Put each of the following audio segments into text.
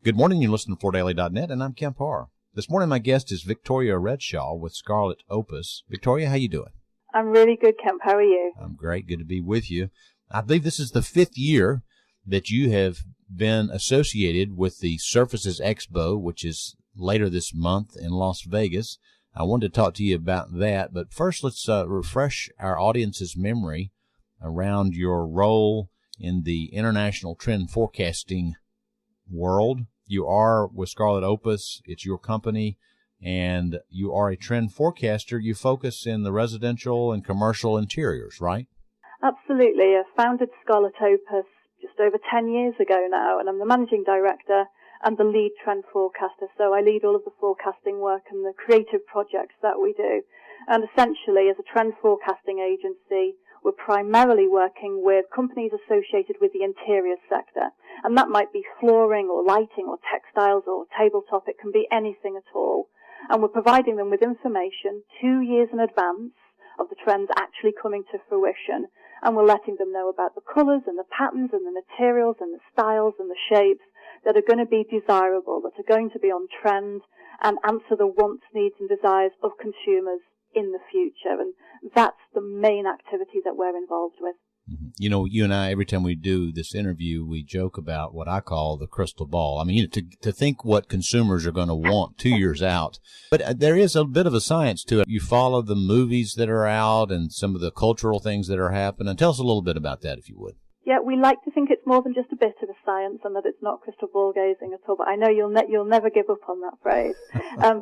Good morning. You're listening to FloorDaily.net, and I'm Kemp Harr. This morning, my guest is Victoria Redshaw with Scarlet Opus. Victoria, how you doing? I'm really good, Kemp. How are you? I'm great. Good to be with you. I believe this is the 5th year that you have been associated with the Surfaces Expo, which is later this month in Las Vegas. I wanted to talk to you about that, but first let's refresh our audience's memory around your role in the international trend forecasting world. You are with Scarlet Opus. It's your company, and you are a trend forecaster. You focus in the residential and commercial interiors, right? Absolutely. I founded Scarlet Opus just over 10 years ago now, and I'm the managing director and the lead trend forecaster. So I lead all of the forecasting work and the creative projects that we do. And essentially, as a trend forecasting agency, we're primarily working with companies associated with the interior sector. And that might be flooring or lighting or textiles or tabletop. It can be anything at all. And we're providing them with information 2 years in advance of the trends actually coming to fruition. And we're letting them know about the colours and the patterns and the materials and the styles and the shapes that are going to be desirable, that are going to be on trend and answer the wants, needs and desires of consumers in the future. And that's the main activity that we're involved with. Mm-hmm. You know, you and I, every time we do this interview, we joke about what I call the crystal ball. I mean, to think what consumers are going to want 2 years out. But there is a bit of a science to it. You follow the movies that are out and some of the cultural things that are happening. Tell us a little bit about that, if you would. Yeah, we like to think it's more than just a bit of a science and that it's not crystal ball gazing at all, but I know you'll never give up on that phrase.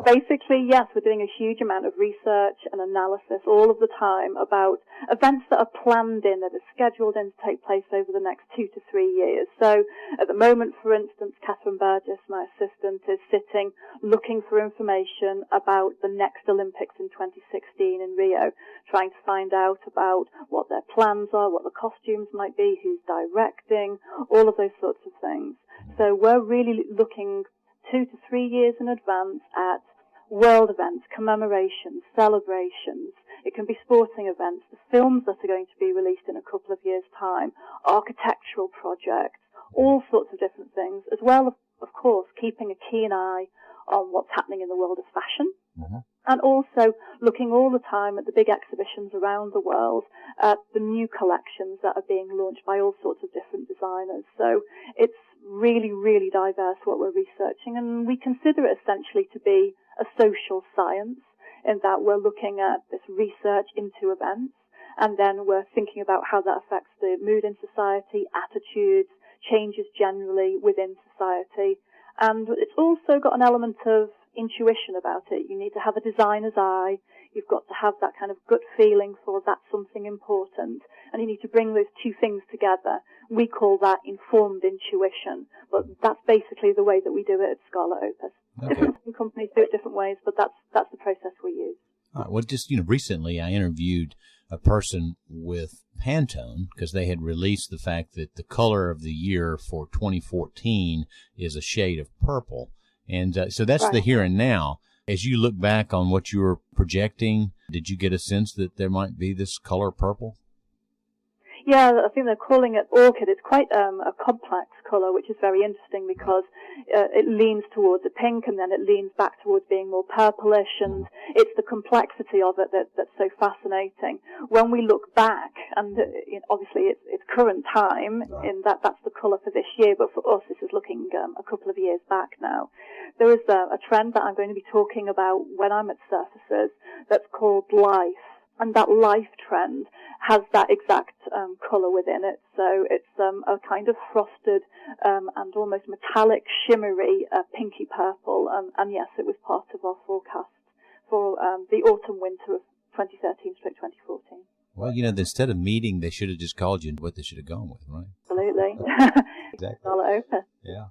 Basically, yes, we're doing a huge amount of research and analysis all of the time about events that are planned in, that are scheduled in to take place over the next 2 to 3 years. So at the moment, for instance, Catherine Burgess, my assistant, is sitting looking for information about the next Olympics in 2016 in Rio, trying to find out about what their plans are, what the costumes might be, who's directing, all of those sorts of things. So we're really looking 2 to 3 years in advance at world events, commemorations, celebrations. It can be sporting events, the films that are going to be released in a couple of years' time, architectural projects, all sorts of different things, as well, of course, keeping a keen eye on what's happening in the world of fashion. Mm-hmm. And also looking all the time at the big exhibitions around the world, at the new collections that are being launched by all sorts of different designers. So it's really, really diverse what we're researching, and we consider it essentially to be a social science in that we're looking at this research into events, and then we're thinking about how that affects the mood in society, attitudes, changes generally within society. And it's also got an element of intuition about it. You need to have a designer's eye. You've got to have that kind of gut feeling for that's something important. And you need to bring those two things together. We call that informed intuition. But that's basically the way that we do it at Scarlet Opus. Okay. Different companies do it different ways, but that's the process we use. All right. Well, just, recently I interviewed a person with Pantone because they had released the fact that the color of the year for 2014 is a shade of purple. And so that's right. The here and now. As you look back on what you were projecting, did you get a sense that there might be this color purple? Yeah, I think they're calling it orchid. It's quite a complex colour, which is very interesting because it leans towards a pink and then it leans back towards being more purplish, and it's the complexity of it that's so fascinating. When we look back, and obviously it's current time in that's the colour for this year, but for us this is looking a couple of years back now. There is a trend that I'm going to be talking about when I'm at Surfaces that's called life. And that life trend has that exact colour within it. So it's a kind of frosted and almost metallic, shimmery pinky purple. And yes, it was part of our forecast for the autumn-winter of 2013-2014. Well, instead of meeting, they should have just called you what they should have gone with, right? Absolutely. Exactly. Scarlet Opus. Yeah.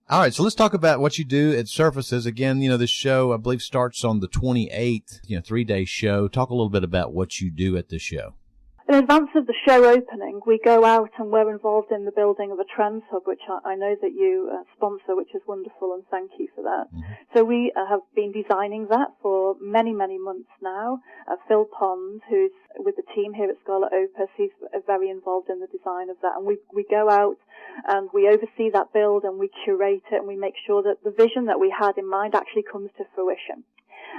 All right, so let's talk about what you do at Surfaces. Again, this show, I believe, starts on the 28th, 3-day show. Talk a little bit about what you do at the show. In advance of the show opening, we go out and we're involved in the building of a trends hub, which I know that you sponsor, which is wonderful, and thank you for that. Mm-hmm. So we have been designing that for many, many months now. Phil Pond, who's with the team here at Scarlet Opus, he's very involved in the design of that. And we go out and we oversee that build and we curate it and we make sure that the vision that we had in mind actually comes to fruition.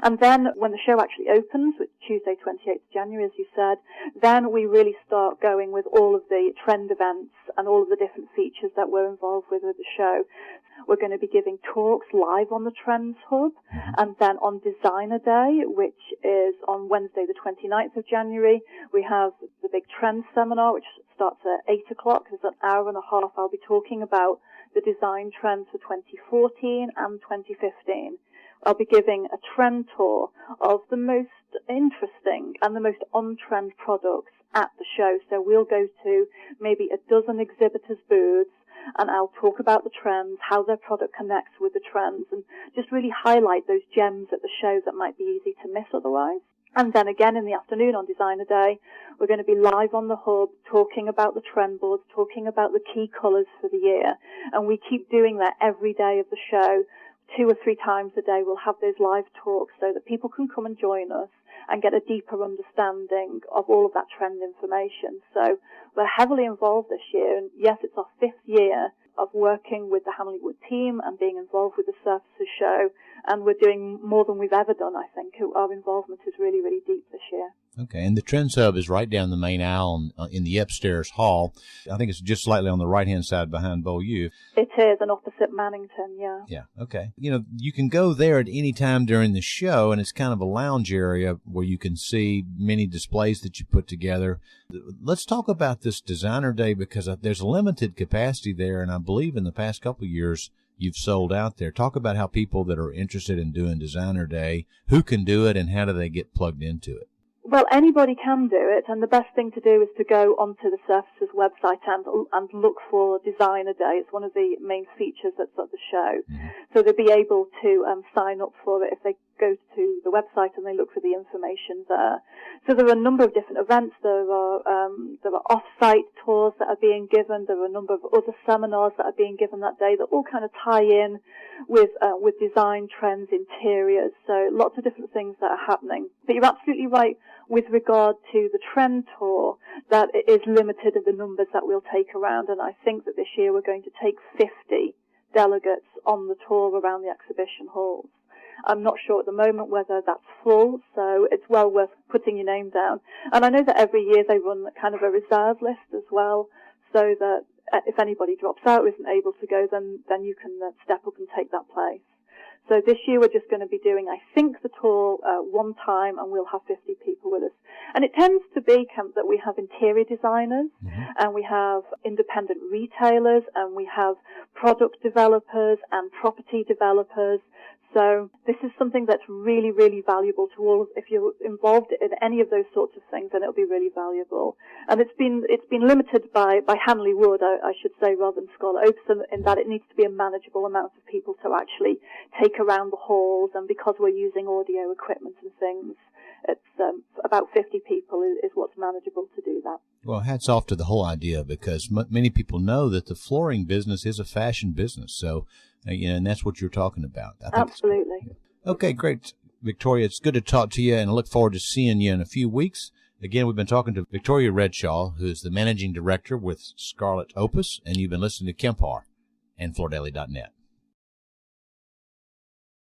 And then when the show actually opens, which is Tuesday, 28th January, as you said, then we really start going with all of the trend events and all of the different features that we're involved with the show. We're going to be giving talks live on the Trends Hub, and then on Designer Day, which is on Wednesday, the 29th of January, we have the big Trends Seminar, which starts at 8 o'clock. It's an hour and a half. I'll be talking about the design trends for 2014 and 2015. I'll be giving a trend tour of the most interesting and the most on-trend products at the show. So we'll go to maybe a dozen exhibitors' booths, and I'll talk about the trends, how their product connects with the trends, and just really highlight those gems at the show that might be easy to miss otherwise. And then again in the afternoon on Designer Day, we're going to be live on the hub talking about the trend boards, talking about the key colours for the year. And we keep doing that every day of the show. 2 or 3 times a day we'll have those live talks so that people can come and join us and get a deeper understanding of all of that trend information. So we're heavily involved this year, and yes, it's our 5th year of working with the Hamley Wood team and being involved with the Surfaces show, and we're doing more than we've ever done, I think. Our involvement is really, really deep this year. Okay, and the Trends Hub is right down the main aisle in the upstairs hall. I think it's just slightly on the right-hand side behind Beaulieu. It is, and opposite Mannington, yeah. Yeah, okay. You know, you can go there at any time during the show, and it's kind of a lounge area where you can see many displays that you put together. Let's talk about this Designer Day, because there's a limited capacity there, and I believe in the past couple of years you've sold out there. Talk about how people that are interested in doing Designer Day, who can do it, and how do they get plugged into it? Well, anybody can do it, and the best thing to do is to go onto the Surfaces website and look for Designer Day. It's one of the main features that's at the show. So they'll be able to sign up for it if they go to the website and they look for the information there. So there are a number of different events. There are off-site tours that are being given. There are a number of other seminars that are being given that day that all kind of tie in with design trends, interiors. So lots of different things that are happening. But you're absolutely right with regard to the trend tour, that it is limited in the numbers that we'll take around, and I think that this year we're going to take 50 delegates on the tour around the exhibition halls. I'm not sure at the moment whether that's full, so it's well worth putting your name down. And I know that every year they run kind of a reserve list as well, so that if anybody drops out or isn't able to go, then you can step up and take that place. So this year we're just going to be doing, I think, the tour one time, and we'll have 50 people with us. And it tends to be, Kemp, that we have interior designers, and we have independent retailers, and we have product developers and property developers. So this is something that's really, really valuable to all. If you're involved in any of those sorts of things, then it'll be really valuable. And it's been limited by Hamley Wood, I should say, rather than Scarlet Opus, in that it needs to be a manageable amount of people to actually take around the halls. And because we're using audio equipment and things, it's about 50 people is what's manageable to do that. Well, hats off to the whole idea, because many people know that the flooring business is a fashion business. So, and that's what you're talking about. I think absolutely. Okay, great. Victoria, it's good to talk to you, and I look forward to seeing you in a few weeks. Again, we've been talking to Victoria Redshaw, who is the managing director with Scarlet Opus, and you've been listening to Kemp Harr and FloorDaily.net.